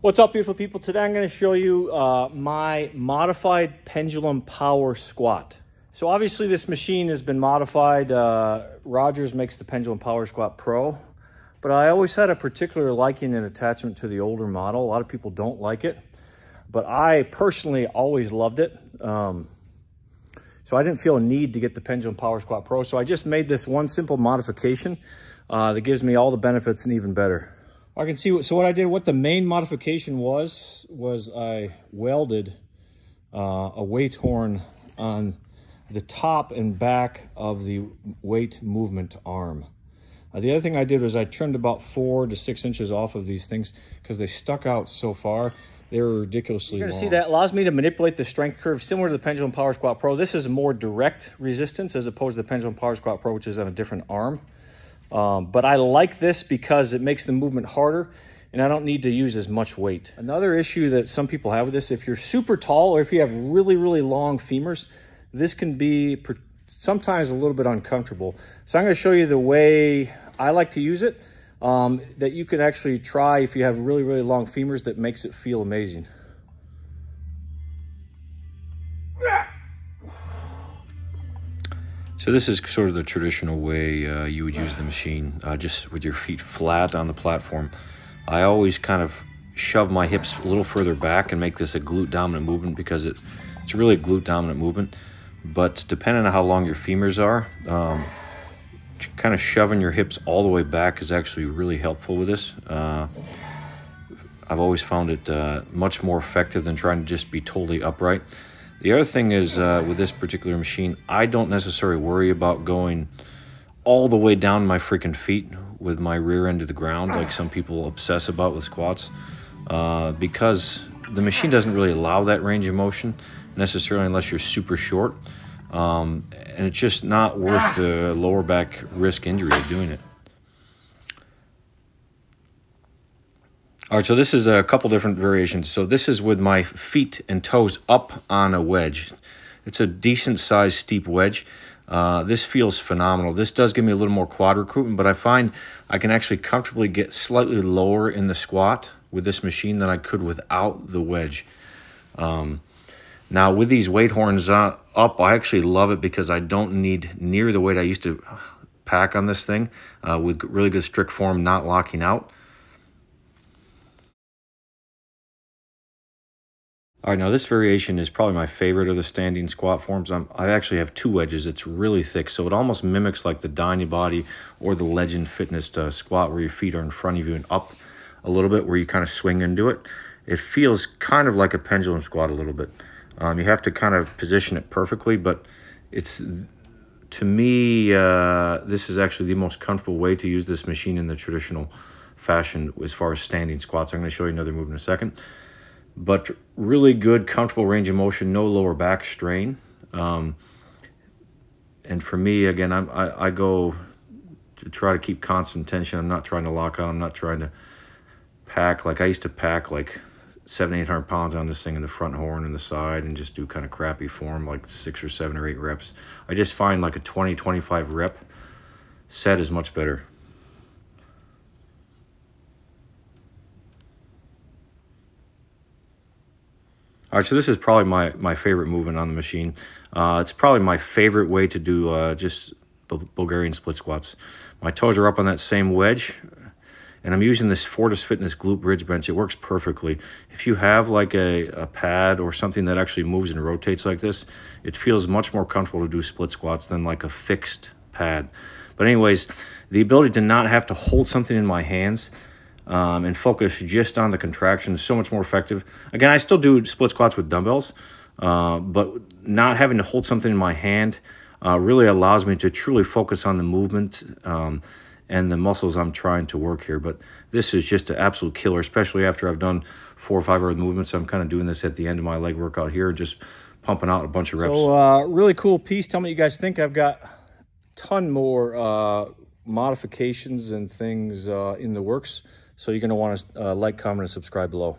What's up, beautiful people? Today I'm going to show you my modified Pendulum power squat. So obviously this machine has been modified. Rogers makes the Pendulum Power Squat Pro, but I always had a particular liking and attachment to the older model. A lot of people don't like it, but I personally always loved it. So I didn't feel a need to get the Pendulum Power Squat Pro. So I just made this one simple modification that gives me all the benefits and even better. I can see, so what I did, what the main modification was I welded a weight horn on the top and back of the weight movement arm. The other thing I did was I trimmed about 4 to 6 inches off of these things because they stuck out so far. They were ridiculously long. You're gonna see that allows me to manipulate the strength curve similar to the Pendulum Power Squat Pro. This is a more direct resistance as opposed to the Pendulum Power Squat Pro, which is on a different arm. But I like this because it makes the movement harder and I don't need to use as much weight. Another issue that some people have with this, if you're super tall or if you have really, really long femurs, this can be sometimes a little bit uncomfortable. So I'm going to show you the way I like to use it that you can actually try if you have really, really long femurs that makes it feel amazing. So this is sort of the traditional way you would use the machine, just with your feet flat on the platform. I always kind of shove my hips a little further back and make this a glute dominant movement because it's really a glute dominant movement. But depending on how long your femurs are, kind of shoving your hips all the way back is actually really helpful with this. I've always found it much more effective than trying to just be totally upright. The other thing is with this particular machine, I don't necessarily worry about going all the way down my freaking feet with my rear end to the ground like some people obsess about with squats because the machine doesn't really allow that range of motion necessarily unless you're super short. And it's just not worth the lower back risk injury of doing it. All right, so this is a couple different variations. So this is with my feet and toes up on a wedge. It's a decent sized steep wedge. This feels phenomenal. This does give me a little more quad recruitment, but I find I can actually comfortably get slightly lower in the squat with this machine than I could without the wedge. Now with these weight horns up, I actually love it because I don't need near the weight I used to pack on this thing with really good strict form, not locking out. All right, now this variation is probably my favorite of the standing squat forms. I actually have 2 wedges. It's really thick, so it almost mimics like the Dyna Body or the Legend Fitness squat where your feet are in front of you and up a little bit, where you kind of swing into it. It feels kind of like a pendulum squat a little bit. You have to kind of position it perfectly, but it's, to me, this is actually the most comfortable way to use this machine in the traditional fashion as far as standing squats. I'm going to show you another move in a second. But really good, comfortable range of motion, no lower back strain. And for me, again, I go to try to keep constant tension. I'm not trying to lock out. I'm not trying to pack. Like I used to pack like 700-800 pounds on this thing in the front horn and the side and just do kind of crappy form, like 6 or 7 or 8 reps. I just find like a 20-25 rep set is much better. All right, so this is probably my favorite movement on the machine. It's probably my favorite way to do just Bulgarian split squats. My toes are up on that same wedge, and I'm using this Fortis Fitness glute bridge bench. It works perfectly. If you have like a pad or something that actually moves and rotates like this, it feels much more comfortable to do split squats than like a fixed pad. But anyways, the ability to not have to hold something in my hands and focus just on the contraction is so much more effective. Again, I still do split squats with dumbbells, but not having to hold something in my hand really allows me to truly focus on the movement and the muscles I'm trying to work here. But this is just an absolute killer, especially after I've done 4 or 5 other movements. I'm kind of doing this at the end of my leg workout here, just pumping out a bunch of reps. So really cool piece. Tell me what you guys think. I've got a ton more modifications and things in the works. So you're going to want to like, comment, and subscribe below.